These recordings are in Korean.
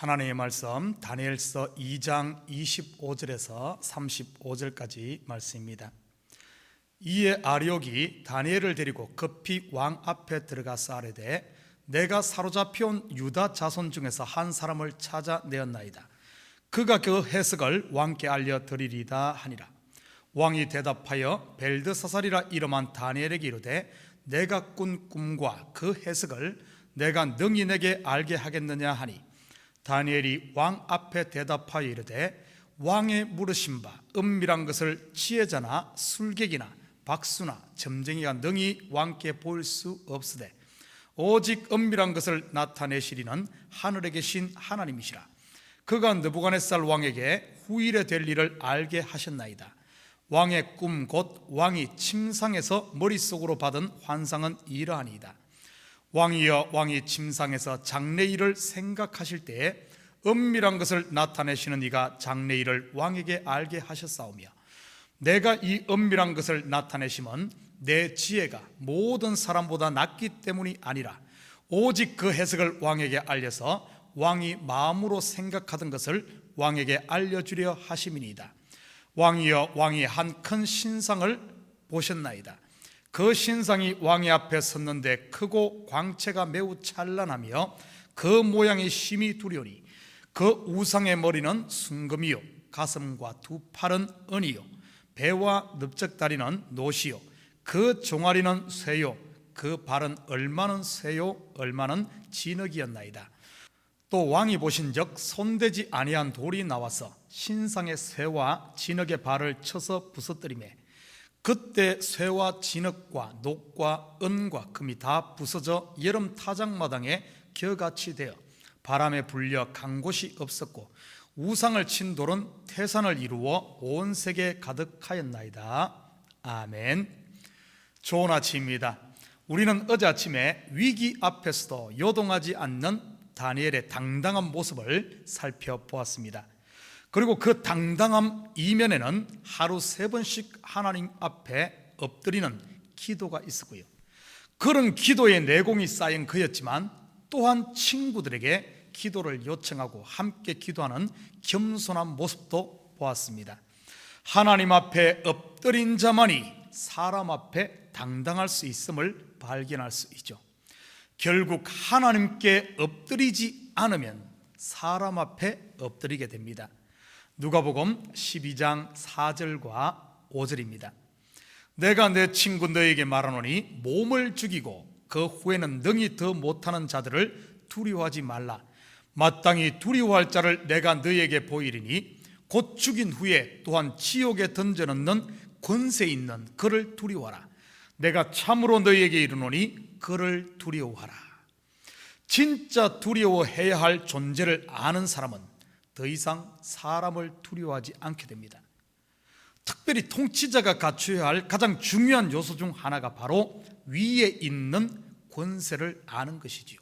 하나님의 말씀 다니엘서 2장 25절에서 35절까지 말씀입니다. 이에 아리옥이 다니엘을 데리고 급히 왕 앞에 들어가서 아뢰되 내가 사로잡혀온 유다 자손 중에서 한 사람을 찾아내었나이다. 그가 그 해석을 왕께 알려드리리다 하니라. 왕이 대답하여 벨드사살이라 이름한 다니엘에게 이르되 내가 꾼 꿈과 그 해석을 내가 능히 내게 알게 하겠느냐 하니, 다니엘이 왕 앞에 대답하여 이르되 왕의 물으신 바 은밀한 것을 지혜자나 술객이나 박수나 점쟁이가 능히 왕께 보일 수 없으되 오직 은밀한 것을 나타내시리는 하늘에 계신 하나님이시라. 그가 느부갓네살 왕에게 후일에 될 일을 알게 하셨나이다. 왕의 꿈 곧 왕이 침상에서 머릿속으로 받은 환상은 이러하니이다. 왕이여, 왕이 침상에서 장래일을 생각하실 때에 은밀한 것을 나타내시는 이가 장래일을 왕에게 알게 하셨사오며, 내가 이 은밀한 것을 나타내심은 내 지혜가 모든 사람보다 낫기 때문이 아니라 오직 그 해석을 왕에게 알려서 왕이 마음으로 생각하던 것을 왕에게 알려주려 하심이니이다. 왕이여, 왕이 한 큰 신상을 보셨나이다. 그 신상이 왕의 앞에 섰는데 크고 광채가 매우 찬란하며 그 모양이 심히 두려우니 그 우상의 머리는 순금이요 가슴과 두 팔은 은이요 배와 넓적다리는 노시요 그 종아리는 쇠요 그 발은 얼마는 쇠요 얼마는 진흙이었나이다. 또 왕이 보신즉 손대지 아니한 돌이 나와서 신상의 쇠와 진흙의 발을 쳐서 부서뜨리매 그때 쇠와 진흙과 녹과 은과 금이 다 부서져 여름 타작마당에 겨같이 되어 바람에 불려 간 곳이 없었고 우상을 친 돌은 태산을 이루어 온 세계에 가득하였나이다. 아멘. 좋은 아침입니다. 우리는 어제 아침에 위기 앞에서도 요동하지 않는 다니엘의 당당한 모습을 살펴보았습니다. 그리고 그 당당함 이면에는 하루 3번씩 하나님 앞에 엎드리는 기도가 있었고요, 그런 기도의 내공이 쌓인 그였지만 또한 친구들에게 기도를 요청하고 함께 기도하는 겸손한 모습도 보았습니다. 하나님 앞에 엎드린 자만이 사람 앞에 당당할 수 있음을 발견할 수 있죠. 결국 하나님께 엎드리지 않으면 사람 앞에 엎드리게 됩니다. 누가복음 12장 4절과 5절입니다. 내가 내 친구 너에게 말하노니 몸을 죽이고 그 후에는 능히 더 못하는 자들을 두려워하지 말라. 마땅히 두려워할 자를 내가 너에게 보이리니 곧 죽인 후에 또한 지옥에 던져넣는 권세 있는 그를 두려워하라. 내가 참으로 너에게 이르노니 그를 두려워하라. 진짜 두려워해야 할 존재를 아는 사람은 더 이상 사람을 두려워하지 않게 됩니다. 특별히 통치자가 갖춰야 할 가장 중요한 요소 중 하나가 바로 위에 있는 권세를 아는 것이지요.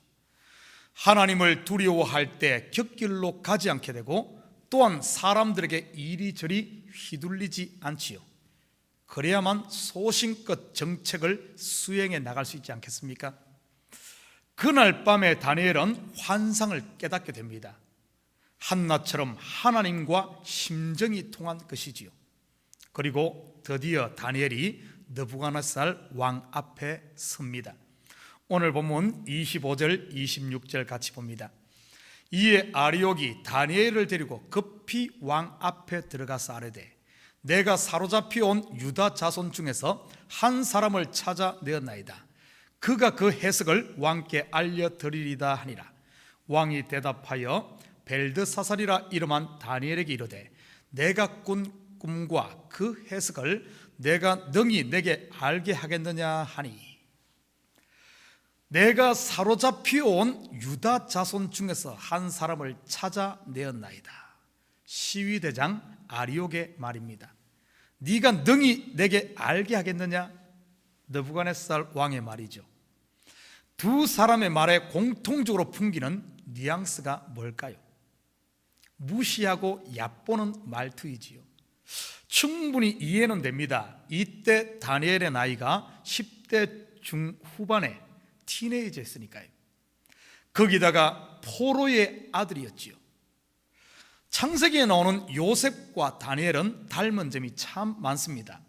하나님을 두려워할 때 곁길로 가지 않게 되고 또한 사람들에게 이리저리 휘둘리지 않지요. 그래야만 소신껏 정책을 수행해 나갈 수 있지 않겠습니까? 그날 밤에 다니엘은 환상을 깨닫게 됩니다. 한나처럼 하나님과 심정이 통한 것이지요. 그리고 드디어 다니엘이 느부갓네살 왕 앞에 섭니다. 오늘 본문 25절 26절 같이 봅니다. 이에 아리옥이 다니엘을 데리고 급히 왕 앞에 들어가서 아뢰되 내가 사로잡혀 온 유다 자손 중에서 한 사람을 찾아내었나이다. 그가 그 해석을 왕께 알려드리리다 하니라. 왕이 대답하여 벨드사살이라 이름한 다니엘에게 이르되 내가 꾼 꿈과 그 해석을 내가 능히 내게 알게 하겠느냐 하니, 내가 사로잡혀 온 유다 자손 중에서 한 사람을 찾아내었나이다. 시위대장 아리옥의 말입니다. 네가 능히 내게 알게 하겠느냐? 느부갓네살 왕의 말이죠. 두 사람의 말에 공통적으로 풍기는 뉘앙스가 뭘까요? 무시하고 얕보는 말투이지요. 충분히 이해는 됩니다. 이때 다니엘의 나이가 10대 중후반에 티네이저였으니까요. 거기다가 포로의 아들이었지요. 창세기에 나오는 요셉과 다니엘은 닮은 점이 참 많습니다.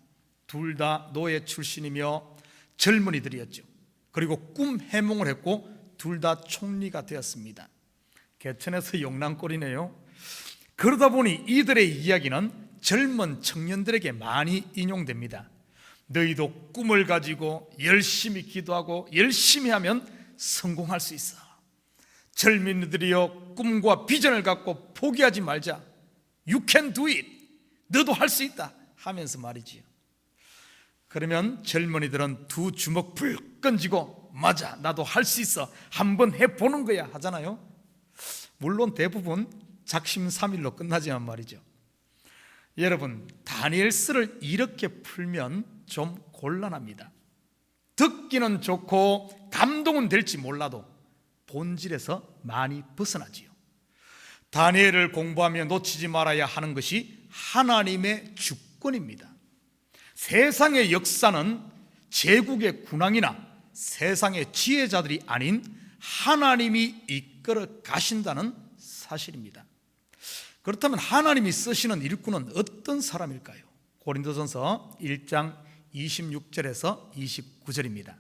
둘 다 노예 출신이며 젊은이들이었죠. 그리고 꿈 해몽을 했고 둘 다 총리가 되었습니다. 개천에서 용랑꼴이네요. 그러다 보니 이들의 이야기는 젊은 청년들에게 많이 인용됩니다. 너희도 꿈을 가지고 열심히 기도하고 열심히 하면 성공할 수 있어. 젊은이들이여 꿈과 비전을 갖고 포기하지 말자. You can do it. 너도 할 수 있다 하면서 말이지요. 그러면 젊은이들은 두 주먹 불끈 쥐고 맞아 나도 할 수 있어 한번 해보는 거야 하잖아요. 물론 대부분 작심삼일로 끝나지만 말이죠. 여러분, 다니엘서를 이렇게 풀면 좀 곤란합니다. 듣기는 좋고 감동은 될지 몰라도 본질에서 많이 벗어나지요. 다니엘을 공부하며 놓치지 말아야 하는 것이 하나님의 주권입니다. 세상의 역사는 제국의 군왕이나 세상의 지혜자들이 아닌 하나님이 이끌어 가신다는 사실입니다. 그렇다면 하나님이 쓰시는 일꾼은 어떤 사람일까요? 고린도전서 1장 26절에서 29절입니다.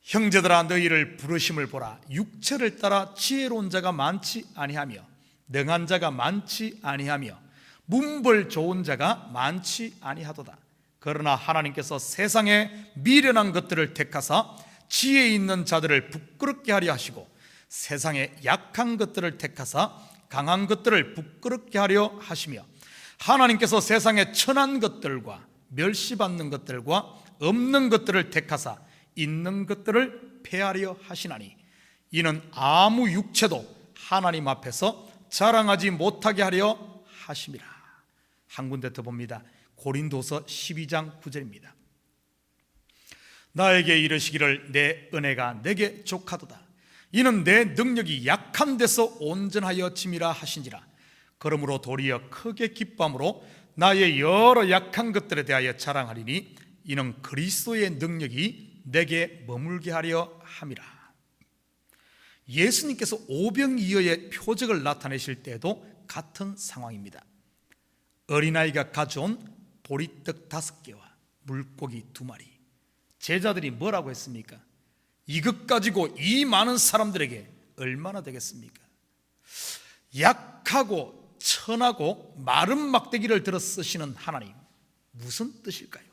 형제들아 너희를 부르심을 보라. 육체를 따라 지혜로운 자가 많지 아니하며 능한 자가 많지 아니하며 문벌 좋은 자가 많지 아니하도다. 그러나 하나님께서 세상에 미련한 것들을 택하사 지혜 있는 자들을 부끄럽게 하려 하시고 세상에 약한 것들을 택하사 강한 것들을 부끄럽게 하려 하시며 하나님께서 세상에 천한 것들과 멸시받는 것들과 없는 것들을 택하사 있는 것들을 폐하려 하시나니 이는 아무 육체도 하나님 앞에서 자랑하지 못하게 하려 하심이라. 한 군데 더 봅니다. 고린도서 12장 9절입니다. 나에게 이르시기를 내 은혜가 내게 족하도다. 이는 내 능력이 약한 데서 온전하여 짐이라 하신지라. 그러므로 도리어 크게 기쁨으로 나의 여러 약한 것들에 대하여 자랑하리니 이는 그리스도의 능력이 내게 머물게 하려 함이라. 예수님께서 오병이어의 표적을 나타내실 때도 같은 상황입니다. 어린아이가 가져온 보리떡 5개와 물고기 2마리. 제자들이 뭐라고 했습니까? 이것 가지고 이 많은 사람들에게 얼마나 되겠습니까? 약하고 천하고 마른 막대기를 들어 쓰시는 하나님, 무슨 뜻일까요?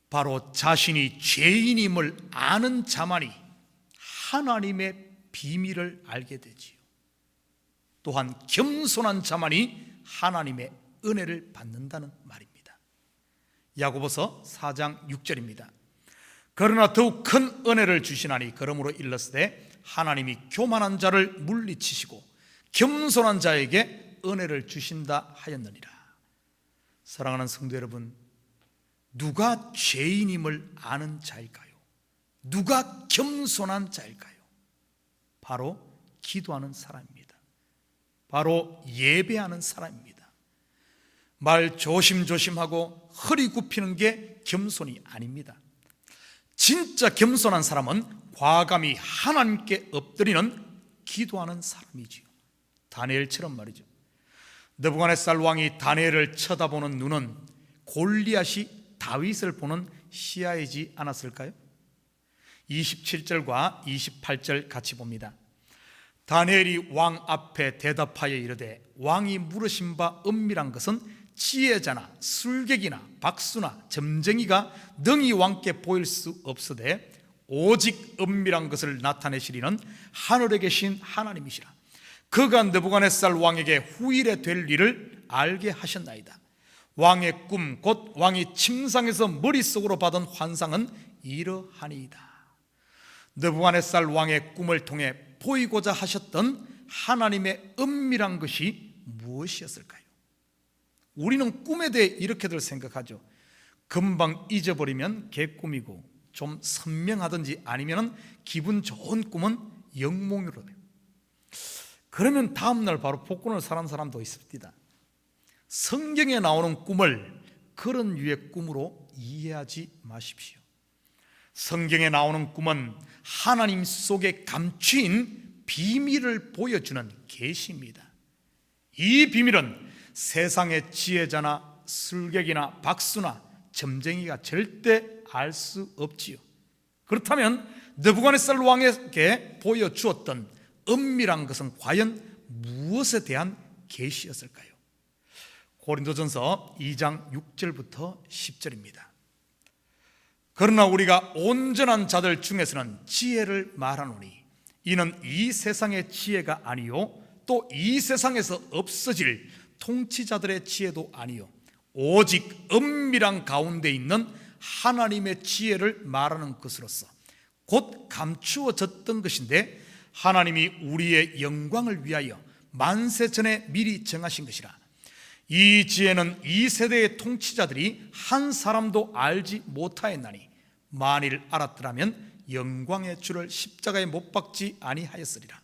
바로 자신이 죄인임을 아는 자만이 하나님의 비밀을 알게 되지요. 또한 겸손한 자만이 하나님의 은혜를 받는다는 말입니다. 야고보서 4장 6절입니다. 그러나 더욱 큰 은혜를 주시나니 그러므로 일렀으되 하나님이 교만한 자를 물리치시고 겸손한 자에게 은혜를 주신다 하였느니라. 사랑하는 성도 여러분, 누가 죄인임을 아는 자일까요? 누가 겸손한 자일까요? 바로 기도하는 사람입니다. 바로 예배하는 사람입니다. 말 조심조심하고 허리 굽히는 게 겸손이 아닙니다. 진짜 겸손한 사람은 과감히 하나님께 엎드리는 기도하는 사람이지요. 다니엘처럼 말이죠. 느부갓네살 왕이 다니엘을 쳐다보는 눈은 골리앗이 다윗을 보는 시야이지 않았을까요? 27절과 28절 같이 봅니다. 다니엘이 왕 앞에 대답하여 이르되 왕이 물으신 바 은밀한 것은 지혜자나 술객이나 박수나 점쟁이가 능히 왕께 보일 수 없으되 오직 은밀한 것을 나타내시리는 하늘에 계신 하나님이시라. 그가 느부갓네살 왕에게 후일에 될 일을 알게 하셨나이다. 왕의 꿈 곧 왕이 침상에서 머릿속으로 받은 환상은 이러하니이다. 느부갓네살 왕의 꿈을 통해 보이고자 하셨던 하나님의 은밀한 것이 무엇이었을까요? 우리는 꿈에 대해 이렇게들 생각하죠. 금방 잊어버리면 개꿈이고 좀 선명하든지 아니면 기분 좋은 꿈은 영몽으로 돼요. 그러면 다음날 바로 복권을 사는 사람도 있습니다. 성경에 나오는 꿈을 그런 유의 꿈으로 이해하지 마십시오. 성경에 나오는 꿈은 하나님 속에 감추인 비밀을 보여주는 계시입니다. 이 비밀은 세상의 지혜자나 술객이나 박수나 점쟁이가 절대 알 수 없지요. 그렇다면 느부갓네살 왕에게 보여주었던 은밀한 것은 과연 무엇에 대한 계시였을까요? 고린도전서 2장 6절부터 10절입니다. 그러나 우리가 온전한 자들 중에서는 지혜를 말하노니 이는 이 세상의 지혜가 아니요 또 이 세상에서 없어질 통치자들의 지혜도 아니요 오직 은밀한 가운데 있는 하나님의 지혜를 말하는 것으로서 곧 감추어졌던 것인데 하나님이 우리의 영광을 위하여 만세 전에 미리 정하신 것이라. 이 지혜는 이 세대의 통치자들이 한 사람도 알지 못하였나니 만일 알았더라면 영광의 주를 십자가에 못 박지 아니하였으리라.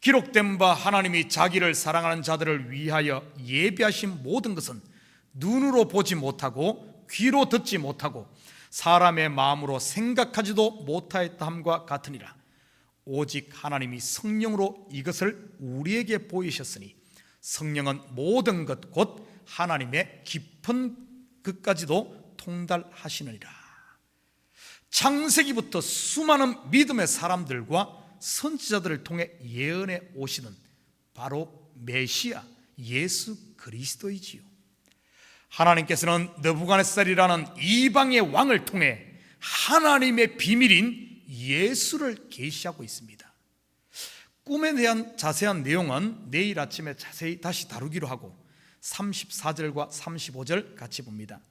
기록된 바 하나님이 자기를 사랑하는 자들을 위하여 예비하신 모든 것은 눈으로 보지 못하고 귀로 듣지 못하고 사람의 마음으로 생각하지도 못하였다 함과 같으니라. 오직 하나님이 성령으로 이것을 우리에게 보이셨으니 성령은 모든 것 곧 하나님의 깊은 것까지도 통달하시느니라. 창세기부터 수많은 믿음의 사람들과 선지자들을 통해 예언해 오시는 바로 메시아 예수 그리스도이지요. 하나님께서는 느부갓네살이라는 이방의 왕을 통해 하나님의 비밀인 예수를 계시하고 있습니다. 꿈에 대한 자세한 내용은 내일 아침에 자세히 다시 다루기로 하고 34절과 35절 같이 봅니다.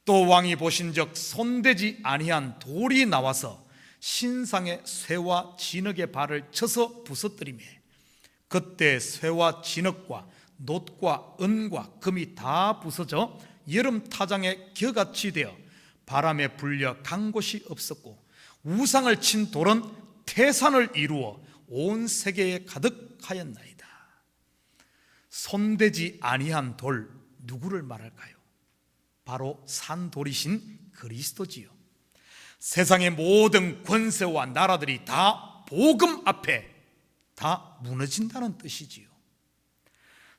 또 왕이 보신즉 손대지 아니한 돌이 나와서 신상의 쇠와 진흙의 발을 쳐서 부서뜨리매 그때 쇠와 진흙과 놋과 은과 금이 다 부서져 여름 타장에 겨같이 되어 바람에 불려 간 곳이 없었고 우상을 친 돌은 태산을 이루어 온 세계에 가득하였나이다. 손대지 아니한 돌, 누구를 말할까요? 바로 산돌이신 그리스도지요. 세상의 모든 권세와 나라들이 다 복음 앞에 다 무너진다는 뜻이지요.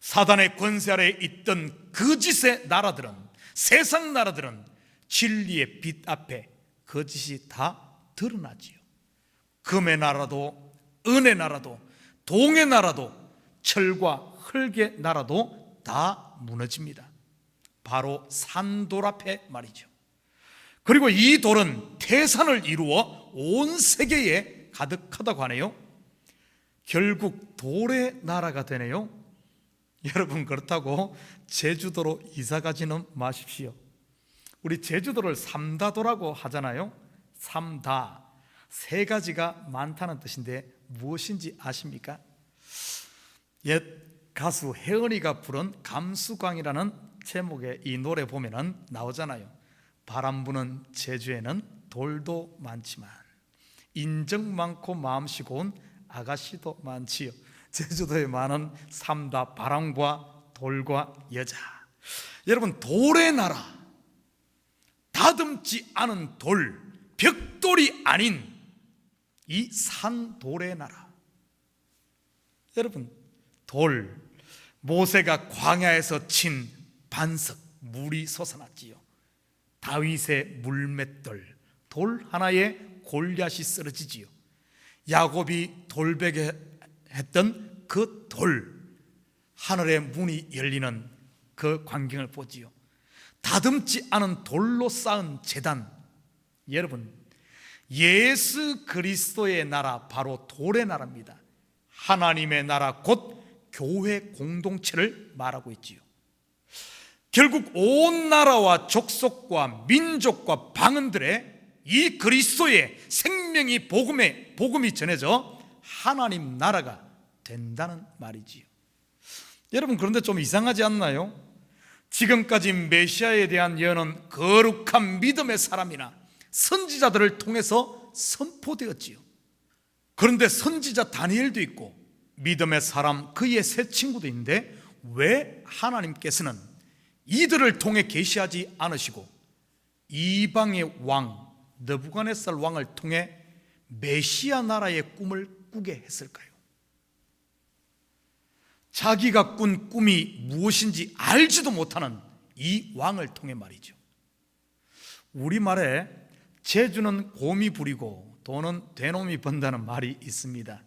사단의 권세 아래에 있던 거짓의 나라들은, 세상 나라들은 진리의 빛 앞에 거짓이 다 드러나지요. 금의 나라도 은의 나라도 동의 나라도 철과 흙의 나라도 다 무너집니다. 바로 산돌 앞에 말이죠. 그리고 이 돌은 태산을 이루어 온 세계에 가득하다고 하네요. 결국 돌의 나라가 되네요. 여러분, 그렇다고 제주도로 이사가지는 마십시오. 우리 제주도를 삼다도라고 하잖아요. 삼다, 세 가지가 많다는 뜻인데 무엇인지 아십니까? 옛 가수 혜은이가 부른 감수광이라는 제목의 이 노래 보면은 나오잖아요. 바람 부는 제주에는 돌도 많지만 인정 많고 마음씨 고운 아가씨도 많지요. 제주도에 많은 삼다, 바람과 돌과 여자. 여러분, 돌의 나라, 다듬지 않은 돌, 벽돌이 아닌 이 산돌의 나라. 여러분, 돌, 모세가 광야에서 친 반석, 물이 솟아났지요. 다윗의 물맷돌, 돌 하나에 골리앗이 쓰러지지요. 야곱이 돌베개 했던 그 돌, 하늘의 문이 열리는 그 광경을 보지요. 다듬지 않은 돌로 쌓은 제단. 여러분, 예수 그리스도의 나라, 바로 돌의 나라입니다. 하나님의 나라, 곧 교회 공동체를 말하고 있지요. 결국 온 나라와 족속과 민족과 방언들의 이 그리스도의 생명이 복음이 전해져 하나님 나라가 된다는 말이지요. 여러분, 그런데 좀 이상하지 않나요? 지금까지 메시아에 대한 예언은 거룩한 믿음의 사람이나 선지자들을 통해서 선포되었지요. 그런데 선지자 다니엘도 있고 믿음의 사람 그의 세 친구도 있는데 왜 하나님께서는 이들을 통해 계시하지 않으시고 이방의 왕 느부갓네살 왕을 통해 메시아 나라의 꿈을 꾸게 했을까요? 자기가 꾼 꿈이 무엇인지 알지도 못하는 이 왕을 통해 말이죠. 우리말에 재주는 곰이 부리고 돈은 되놈이 번다는 말이 있습니다.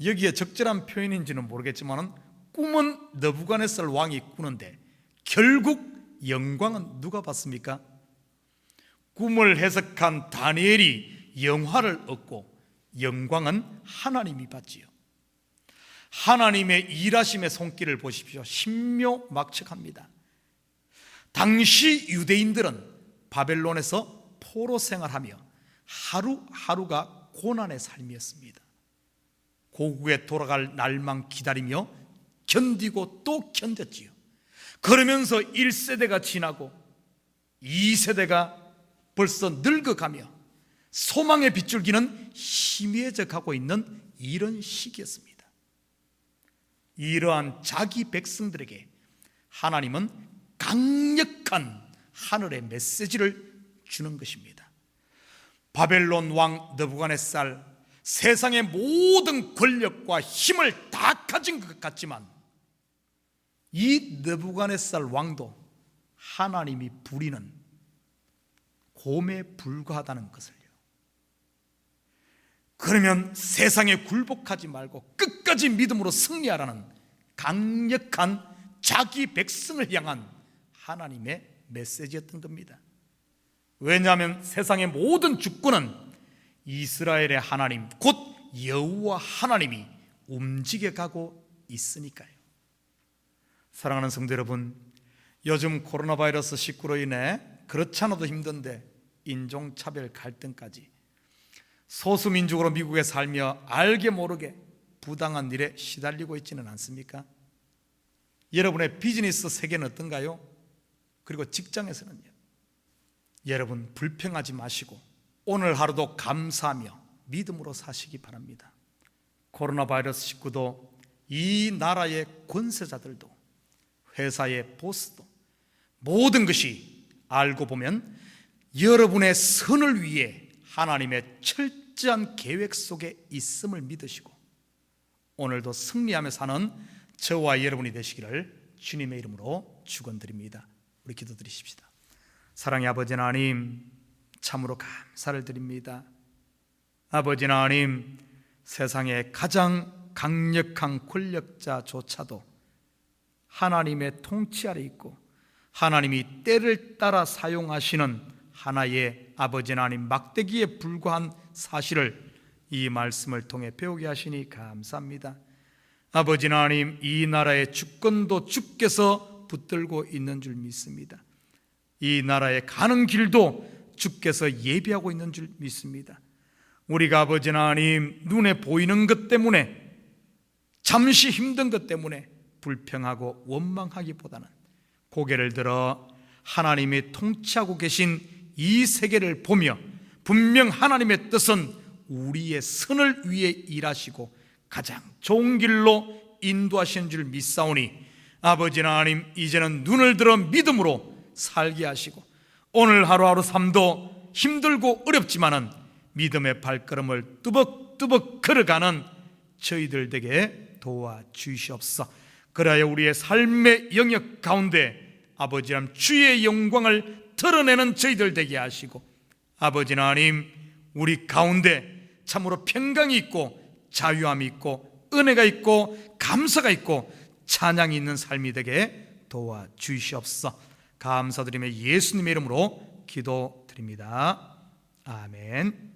여기에 적절한 표현인지는 모르겠지만 꿈은 느부갓네살 왕이 꾸는데 결국 영광은 누가 받습니까? 꿈을 해석한 다니엘이 영화를 얻고 영광은 하나님이 받지요. 하나님의 일하심의 손길을 보십시오. 신묘막측합니다. 당시 유대인들은 바벨론에서 포로 생활하며 하루하루가 고난의 삶이었습니다. 고국에 돌아갈 날만 기다리며 견디고 또 견뎠지요. 그러면서 1세대가 지나고 2세대가 벌써 늙어가며 소망의 빗줄기는 희미해져 가고 있는 이런 시기였습니다. 이러한 자기 백성들에게 하나님은 강력한 하늘의 메시지를 주는 것입니다. 바벨론 왕 느부갓네살, 세상의 모든 권력과 힘을 다 가진 것 같지만 이 느부갓네살 왕도 하나님이 부리는 곰에 불과하다는 것을요. 그러면 세상에 굴복하지 말고 끝까지 믿음으로 승리하라는 강력한 자기 백성을 향한 하나님의 메시지였던 겁니다. 왜냐하면 세상의 모든 주권은 이스라엘의 하나님 곧 여호와 하나님이 움직여가고 있으니까요. 사랑하는 성도 여러분, 요즘 코로나 바이러스 19로 인해 그렇지 않아도 힘든데 인종차별 갈등까지 소수민족으로 미국에 살며 알게 모르게 부당한 일에 시달리고 있지는 않습니까? 여러분의 비즈니스 세계는 어떤가요? 그리고 직장에서는요? 여러분 불평하지 마시고 오늘 하루도 감사하며 믿음으로 사시기 바랍니다. 코로나 바이러스 19도 이 나라의 권세자들도 회사의 보스도 모든 것이 알고 보면 여러분의 선을 위해 하나님의 철저한 계획 속에 있음을 믿으시고 오늘도 승리하며 사는 저와 여러분이 되시기를 주님의 이름으로 축원드립니다. 우리 기도드리십시다. 사랑의 아버지 하나님, 참으로 감사를 드립니다. 아버지 하나님, 세상의 가장 강력한 권력자조차도 하나님의 통치 아래 있고 하나님이 때를 따라 사용하시는 하나의 아버지 하나님 막대기에 불과한 사실을 이 말씀을 통해 배우게 하시니 감사합니다. 아버지 하나님, 이 나라의 주권도 주께서 붙들고 있는 줄 믿습니다. 이 나라에 가는 길도 주께서 예비하고 있는 줄 믿습니다. 우리가 아버지 하나님 눈에 보이는 것 때문에 잠시 힘든 것 때문에 불평하고 원망하기보다는 고개를 들어 하나님이 통치하고 계신 이 세계를 보며 분명 하나님의 뜻은 우리의 선을 위해 일하시고 가장 좋은 길로 인도하시는 줄 믿사오니 아버지 하나님, 이제는 눈을 들어 믿음으로 살게 하시고 오늘 하루하루 삶도 힘들고 어렵지만은 믿음의 발걸음을 뚜벅뚜벅 걸어가는 저희들 되게 도와주시옵소서. 그래야 우리의 삶의 영역 가운데 아버지 하나님 주의 영광을 드러내는 저희들 되게 하시고 아버지 하나님, 우리 가운데 참으로 평강이 있고 자유함이 있고 은혜가 있고 감사가 있고 찬양이 있는 삶이 되게 도와주시옵소서. 감사드리며 예수님의 이름으로 기도드립니다. 아멘.